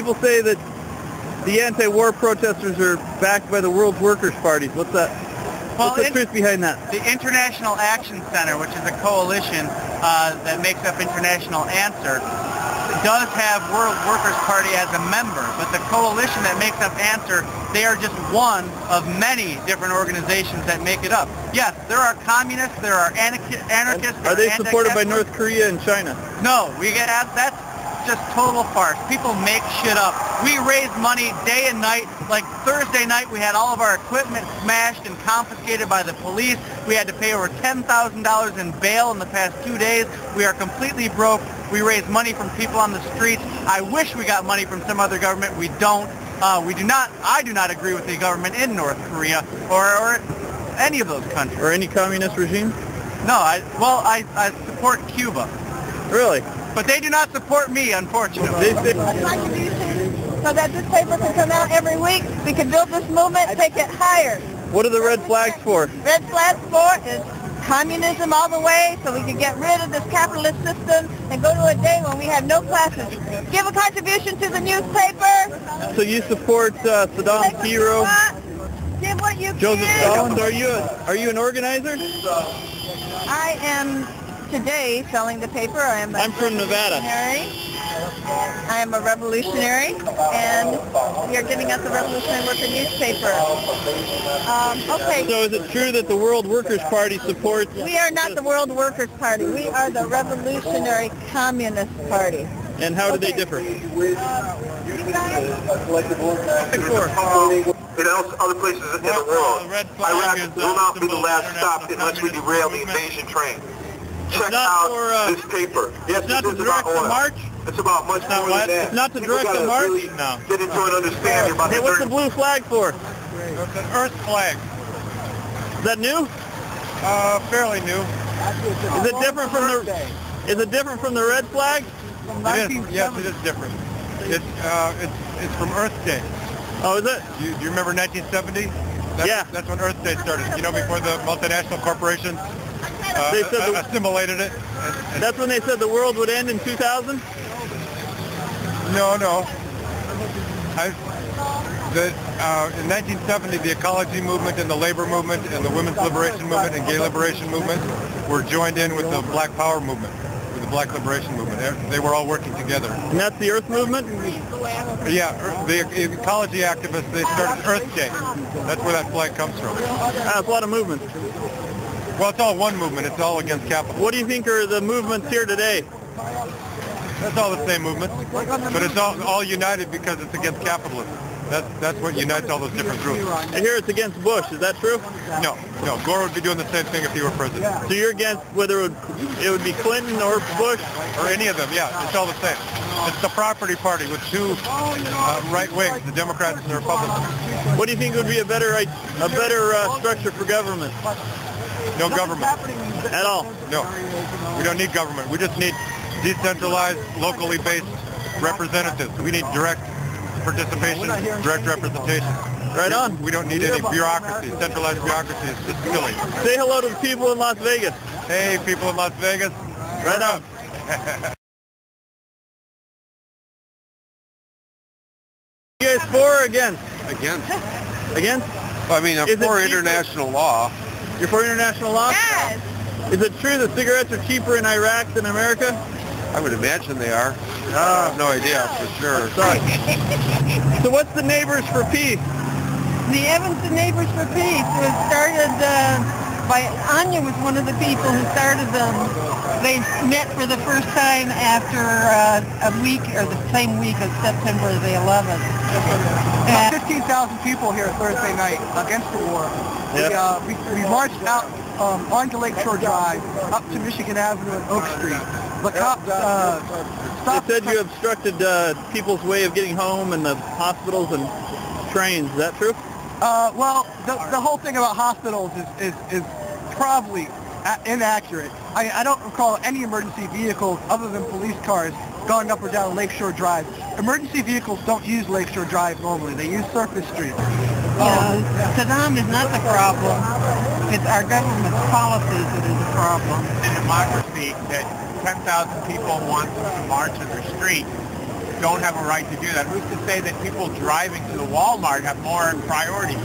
people say that the anti-war protesters are backed by the World Workers' Party. What's that? Well, what's the truth behind that? The International Action Center, which is a coalition that makes up International Answer, does have World Workers' Party as a member, but the coalition that makes up Answer, they are just one of many different organizations that make it up. Yes, there are communists, there are anarchists. Are they supported by North Korea and China? No, that's just total farce. People make shit up. We raise money day and night. Like Thursday night, we had all of our equipment smashed and confiscated by the police. We had to pay over $10,000 in bail in the past 2 days. We are completely broke. We raise money from people on the streets. I wish we got money from some other government. We don't. I do not agree with the government in North Korea or any of those countries. Or any communist regime? No, I support Cuba. Really? But they do not support me, unfortunately. So that this paper can come out every week, we can build this movement, take it higher. What are the red flags for? Red flags for is communism all the way, so we can get rid of this capitalist system and go to a day when we have no classes. Give a contribution to the newspaper. So you support Saddam's hero? Give what you Joseph can. Stalin? Are you an organizer? I am today selling the paper. I'm from Nevada. I am a revolutionary, and we are giving us a Revolutionary Worker newspaper. Okay. So is it true that the World Workers' Party supports... We are not the World Workers' Party. We are the Revolutionary Communist Party. And how do they differ? In other places in the world, Iraq will not be the last stop unless we derail the invasion train. Check out this paper. Yes, it's not to direct the march? It's about much more than that. It's not to direct the march? Really get into an understanding about Hey, what's the blue flag for? It's an Earth flag. Is that new? Fairly new. Is it different from the... Is it different from the red flag? It is. Yes, it is different. It's from Earth Day. Oh, is it? Do you remember 1970? That's when Earth Day started. You know, before the multinational corporations they said assimilated it. That's when they said the world would end in 2000? No. In 1970, the ecology movement and the labor movement and the women's liberation movement and gay liberation movement were joined in with the Black Power movement, with the Black Liberation movement. They were all working together. And that's the Earth movement? Yeah, the ecology activists, they started Earth Day. That's where that flag comes from. That's a lot of movements. Well, it's all one movement. It's all against capitalism. What do you think are the movements here today? That's all the same movement, but it's all united because it's against capitalism. That's what unites all those different groups. I hear it's against Bush. Is that true? No. Gore would be doing the same thing if he were president. So you're against whether it would be Clinton or Bush? Or any of them, yeah. It's all the same. It's the property party with two right wings, the Democrats and the Republicans. What do you think would be a better structure for government? No government. At all? No. We don't need government. We just need decentralized, locally based representatives. We need direct participation, direct representation. Right on. We don't need any bureaucracy. Centralized bureaucracy is just silly. Say hello to the people in Las Vegas. Hey, people in Las Vegas. Right on. You guys for or against? Against. Against? I mean, I'm for international law. You're for international law? Yes. Is it true that cigarettes are cheaper in Iraq than America? I would imagine they are. I have no idea for sure. So what's the Neighbors for Peace? The Evanston Neighbors for Peace was started by Anya was one of the people who started them. They met for the first time after a week, or the same week of September the 11th. 15,000 people here Thursday night against the war. Yep. We marched out onto Lakeshore Drive, up to Michigan Avenue and Oak Street. The cops stopped. They said you obstructed people's way of getting home and the hospitals and trains. Is that true? Well, the whole thing about hospitals is probably inaccurate. I don't recall any emergency vehicles other than police cars going up or down Lakeshore Drive. Emergency vehicles don't use Lakeshore Drive normally. They use Surface Street. Saddam is not the problem. It's our government's policies that is the problem. In democracy, that 10,000 people want to march in the street, don't have a right to do that. Who's to say that people driving to the Walmart have more priority?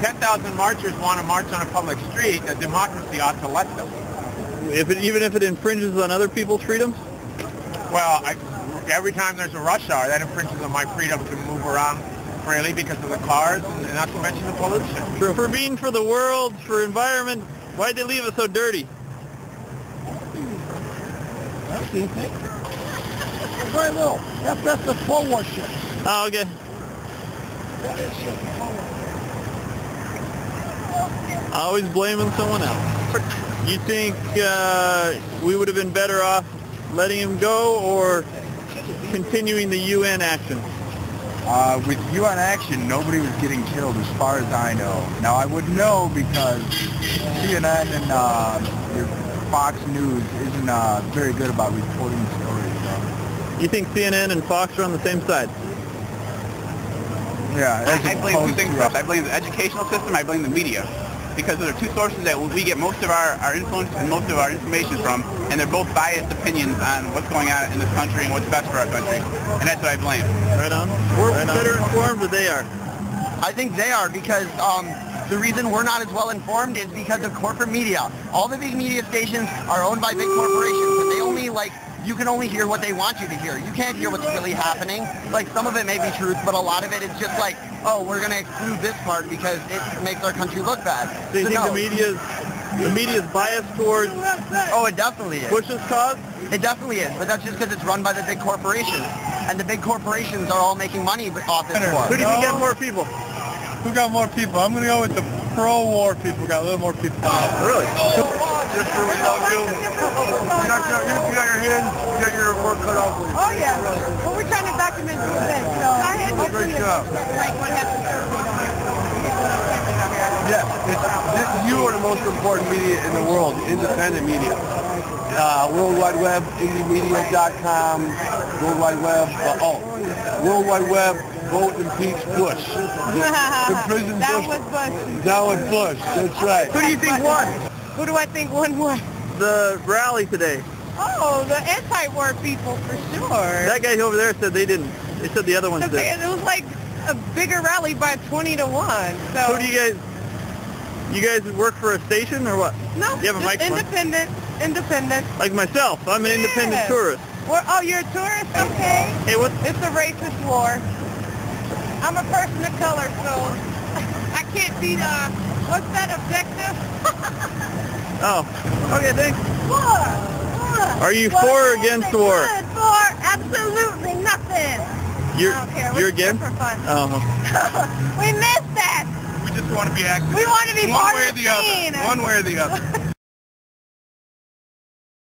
10,000 marchers want to march on a public street. A democracy ought to let them. Even if it infringes on other people's freedoms? Well, every time there's a rush hour, that infringes on my freedom to move around freely because of the cars, and not to mention the pollution. True. For being for the world, for environment, why'd they leave it so dirty? That's easy. Very little. That's the Cold War shit. Oh, okay. That is shit. Always blaming someone else. You think we would have been better off letting him go or continuing the UN action? With UN action, nobody was getting killed as far as I know. Now, I would know because CNN and your Fox News isn't very good about reporting stories. So. You think CNN and Fox are on the same side? Yeah. I blame two things for us. I blame the educational system, I blame the media. Because there are two sources that we get most of our influence and most of our information from, and they're both biased opinions on what's going on in this country and what's best for our country. And that's what I blame. Right on. We're better informed than they are. I think they are because the reason we're not as well informed is because of corporate media. All the big media stations are owned by big corporations, and they only you can only hear what they want you to hear. You can't hear what's really happening. Like, some of it may be truth, but a lot of it is just like, oh, we're going to exclude this part because it makes our country look bad. Do you think the media's biased towards Oh, it definitely is. Bush's cause? It definitely is, but that's just because it's run by the big corporations. And the big corporations are all making money off this war. Who do you think got more people? Who got more people? I'm going to go with the pro-war people. Got a little more people. Really? Just for what y'all do. You got your work cut off with you. Oh, yeah. Well, we're trying to document the event, so Great job. like what happened Yeah, you are the most important media in the world, independent media. World Wide Web, indiemedia.com, World Wide Web, World Wide Web, vote impeach Bush. Imprison That Bush. was Bush. Now it's Bush, that's right. Who do you think won Who do I think won what? the rally today? Oh, the anti-war people for sure. That guy over there said they didn't. They said the other ones did. It was like a bigger rally by 20 to 1. So Who do you guys work for a station or what? No, You have a just microphone? independent. Like myself, I'm an independent Yeah. tourist. Oh, you're a tourist? Okay. Hey, what? It's a racist war. I'm a person of color, so I can't be what's that, objective? Oh, okay, thanks. War. Are you for or against the war? Good for absolutely nothing. You're I don't care. you're We're here against? for fun. Oh. We missed that. We just want to be active. We want to be One part way or of the the other. scene. One way or the other.